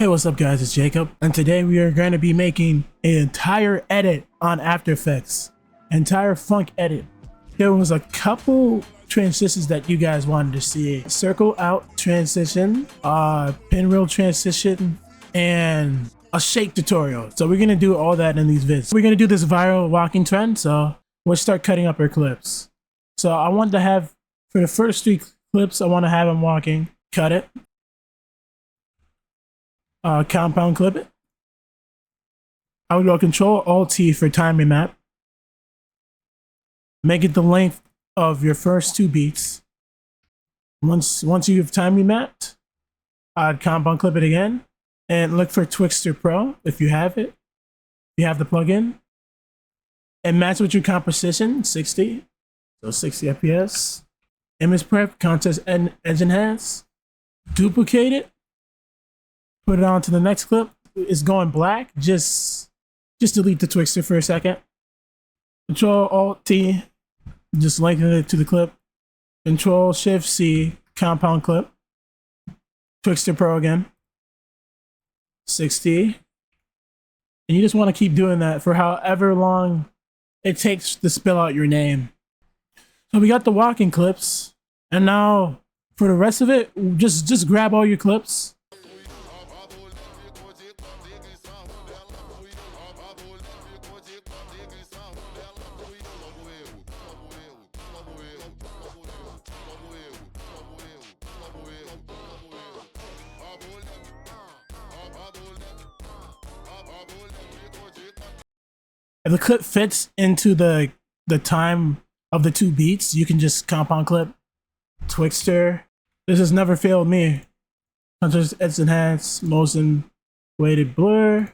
Hey, what's up guys, it's Jacob, and today we are going to be making an entire edit on After Effects. Entire funk edit. There was a couple transitions that you guys wanted to see. Circle out transition, pinwheel transition, and a shake tutorial. So we're going to do all that in these vids. We're going to do this viral walking trend, so we'll start cutting up our clips. So I want to have, for the first 3 clips, I want to have them walking. Cut it. Compound clip it. I would go Control-Alt-T for time remap. Make it the length of your first 2 beats. Once you've time remapped, I'd compound clip it again and look for Twixtor Pro if you have it. You have the plugin. And match with your composition, 60. So 60 FPS. Image prep, contrast and edge enhance. Duplicate it. Put it on to the next clip. It's going black. Just delete the Twixtor for a second. Control-Alt-T. Just lengthen it to the clip. Control-Shift-C. Compound clip. Twixtor Pro again. 60. And you just want to keep doing that for however long it takes to spell out your name. So we got the walking clips. And now for the rest of it, just grab all your clips. If the clip fits into the time of the 2 beats, you can just compound clip Twixtor. This has never failed me. Contrast, edge enhance, motion weighted blur,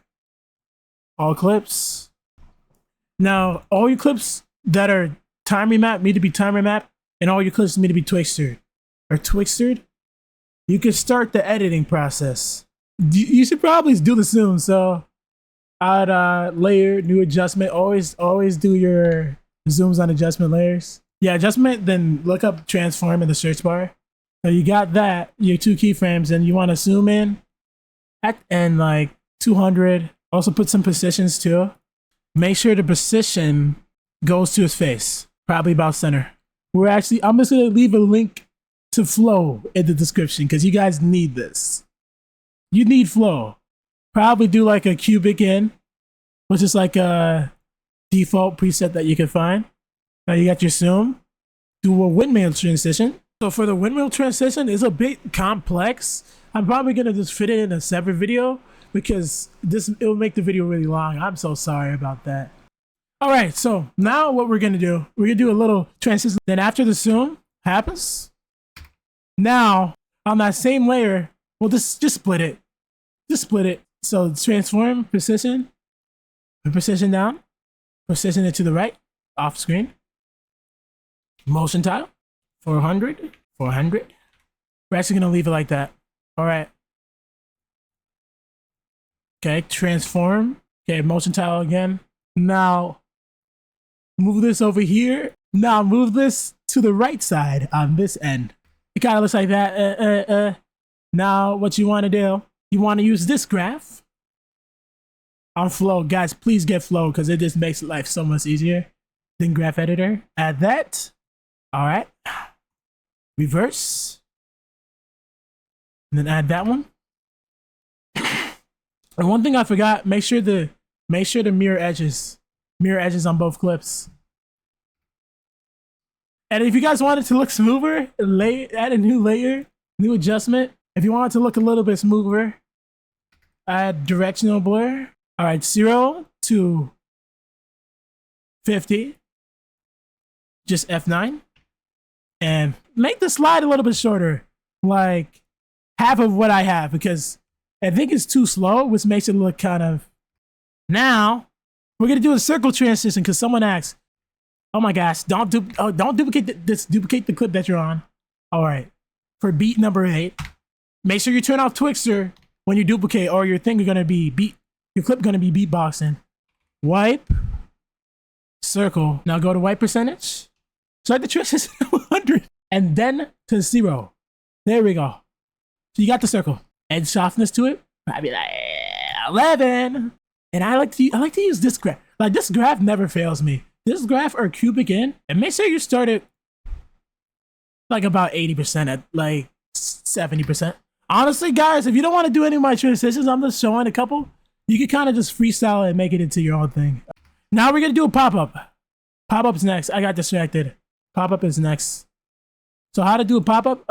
all clips. Now, all your clips that are time remap need to be time remap, and all your clips need to be Twixtored or Twixtored. You can start the editing process. You should probably do the soon. So I'd layer, new adjustment. Always do your zooms on adjustment layers. Yeah, adjustment, then look up transform in the search bar. So you got that, your 2 keyframes, and you want to zoom in and like 200. Also put some positions too. Make sure the position goes to his face, probably about center. I'm just gonna leave a link to Flow in the description because you guys need this. You need Flow. Probably do like a cubic in, which is like a default preset that you can find. Now you got your zoom. Do a windmill transition. So for the windmill transition, it's a bit complex. I'm probably gonna just fit it in a separate video because it'll make the video really long. I'm so sorry about that. All right, so now what we're gonna do a little transition. Then after the zoom happens, now on that same layer, we'll just split it. Just split it. So transform, precision, put precision down, precision it to the right, off screen. Motion tile, 400, 400. We're actually gonna leave it like that. All right. Okay, transform. Okay, motion tile again. Now, move this over here. Now move this to the right side on this end. It kind of looks like that. Now, what you want to do, you want to use this graph on Flow. Guys, please get Flow because it just makes life so much easier than Graph Editor. Add that. All right. Reverse. And then add that one. And one thing I forgot, make sure the mirror edges on both clips. And if you guys want it to look smoother, add a new layer, new adjustment. If you want it to look a little bit smoother, add directional blur. All right, 0 to 50. Just F9. And make the slide a little bit shorter, like half of what I have, because I think it's too slow, which makes it look kind of... Now, we're gonna do a circle transition because someone asked, oh my gosh, don't duplicate duplicate the clip that you're on. All right, for beat number 8, make sure you turn off Twixtor when you duplicate, or your clip gonna be beatboxing. Wipe, circle. Now go to white percentage. Start the transition at 100 and then to 0. There we go. So you got the circle. Edge softness to it. Probably like 11. And I like to use this graph. Like this graph never fails me. This graph or cubic in, and make sure you start it like about 80% at like 70%. Honestly, guys, if you don't want to do any of my transitions, I'm just showing a couple. You can kind of just freestyle it and make it into your own thing. Now we're gonna do a pop-up. Pop-up's next. I got distracted. Pop-up is next. So how to do a pop-up?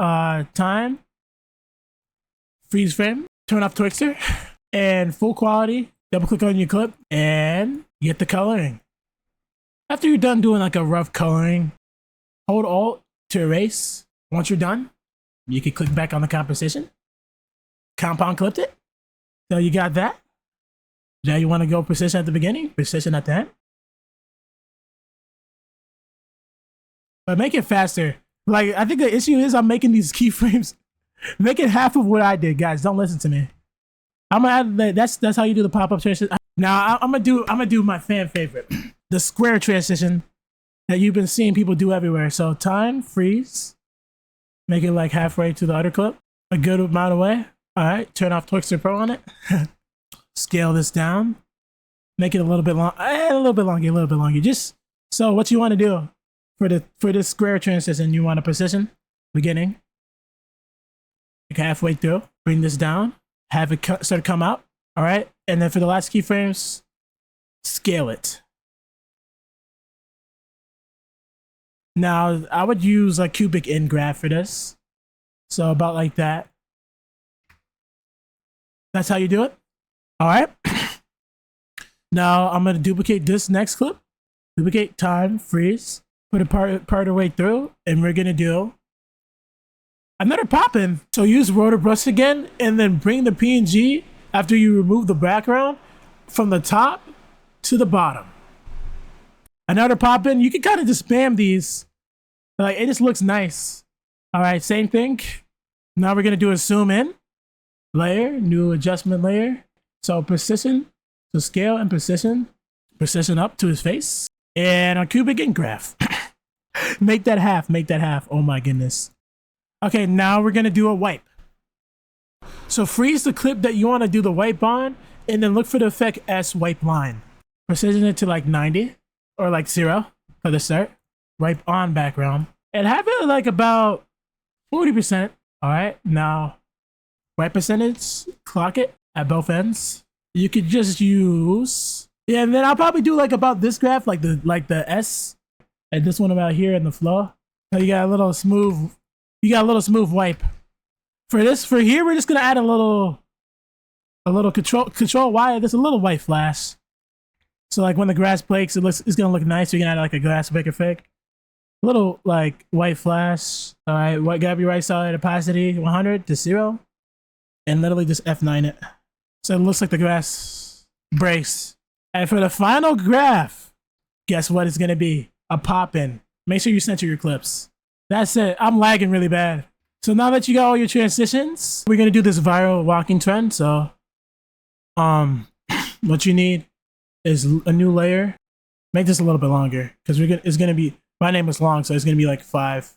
Time, freeze frame, turn off Twixtor, and full quality. Double click on your clip and get the coloring. After you're done doing like a rough coloring, hold Alt to erase. Once you're done, you can click back on the composition. Compound clipped it. So you got that. Now you want to go precision at the beginning, precision at the end. But make it faster. Like, I think the issue is I'm making these keyframes. Make it half of what I did, guys. Don't listen to me. I'm gonna add that's how you do the pop-up transition. Now I'm gonna do my fan favorite, the square transition that you've been seeing people do everywhere. So time, freeze, make it like halfway to the other clip, a good amount away. All right, turn off Twixtor Pro on it. Scale this down, make it a little bit long, a little bit longer. Just so what you want to do for this square transition, you want to position beginning, like halfway through, bring this down. Have it start to come out, all right? And then for the last keyframes, scale it. Now, I would use a cubic in graph for this. So about like that. That's how you do it, all right? Now, I'm gonna duplicate this next clip. Duplicate, time, freeze, put it part of the way through, and we're gonna do another pop-in. So use rotor brush again, and then bring the PNG after you remove the background from the top to the bottom. Another pop-in. You can kind of just spam these. Like, it just looks nice. All right, same thing. Now we're gonna do a zoom in layer, new adjustment layer. So precision to scale and precision up to his face, and a cubic in graph. Make that half. Oh my goodness. Okay, now we're gonna do a wipe. So freeze the clip that you want to do the wipe on, and then look for the effect S wipe line. Precision it to like 90 or like 0 for the start. Wipe on background and have it like about 40%. All right, now wipe percentage, clock it at both ends. You could just use, yeah, and then I'll probably do like about this graph, like the S, and this one about here in the flow. So you got a little smooth. You got a little smooth wipe. For here, we're just gonna add a little control Y. There's a little white flash. So like when the grass breaks, it's gonna look nice. You can add like a grass break effect. A little like white flash. All right, grab your right side opacity 100 to 0, and literally just F9 it. So it looks like the grass breaks. And for the final graph, guess what it's gonna be? A pop-in. Make sure you center your clips. That's it. I'm lagging really bad. So now that you got all your transitions, we're gonna do this viral walking trend. So, what you need is a new layer. Make this a little bit longer because it's gonna be, my name is long, so it's gonna be like 5.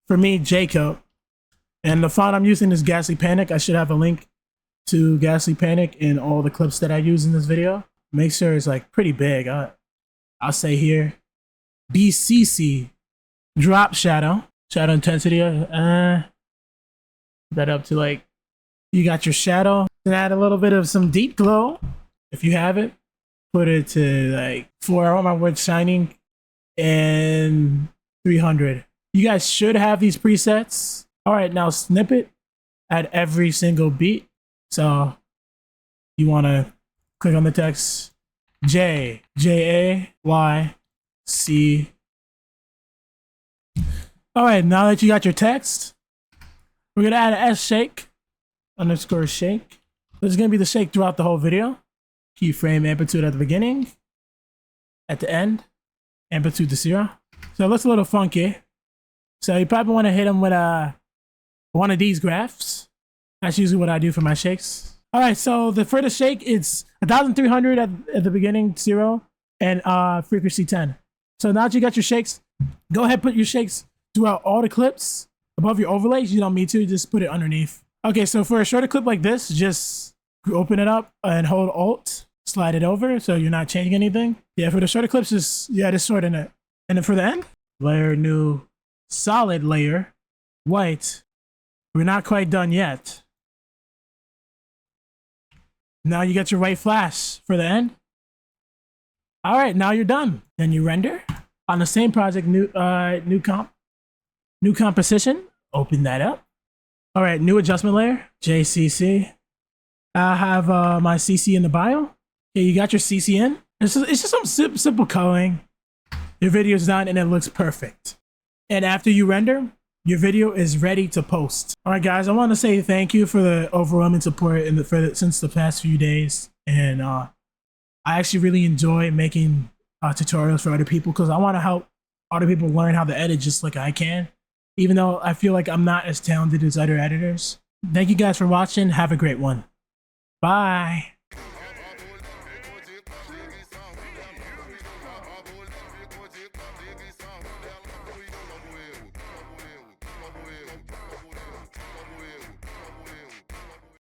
For me, Jacob. And the font I'm using is Ghastly Panic. I should have a link to Ghastly Panic in all the clips that I use in this video. Make sure it's like pretty big. I'll say here, BCC. Drop shadow intensity, that up to like, you got your shadow, and add a little bit of some deep glow if you have it. Put it to like 4. I want my wood shining, and 300. You guys should have these presets. All right, now snip it at every single beat. So you want to click on the text J A Y C. All right, now that you got your text, we're gonna add an S shake underscore shake. This is gonna be the shake throughout the whole video. Keyframe amplitude at the beginning, at the end, amplitude to 0. So it looks a little funky. So you probably want to hit them with one of these graphs. That's usually what I do for my shakes. All right, so for the shake, it's 1,300 at the beginning, 0, and frequency 10. So now that you got your shakes, go ahead, put your shakes throughout all the clips above your overlays. You don't need to, just put it underneath. Okay, so for a shorter clip like this, just open it up and hold Alt, slide it over so you're not changing anything. Yeah, for the shorter clips, just sort in it. And then for the end, layer new solid layer, white. We're not quite done yet. Now you get your white flash for the end. All right, now you're done. Then you render on the same project, new composition. Open that up. All right, new adjustment layer, JCC. I have my CC in the bio. Yeah, you got your CC in. It's just some simple coloring. Your video's done and it looks perfect. And after you render, your video is ready to post. All right, guys, I want to say thank you for the overwhelming support since the past few days. And I actually really enjoy making tutorials for other people because I want to help other people learn how to edit just like I can, even though I feel like I'm not as talented as other editors. Thank you guys for watching. Have a great one. Bye.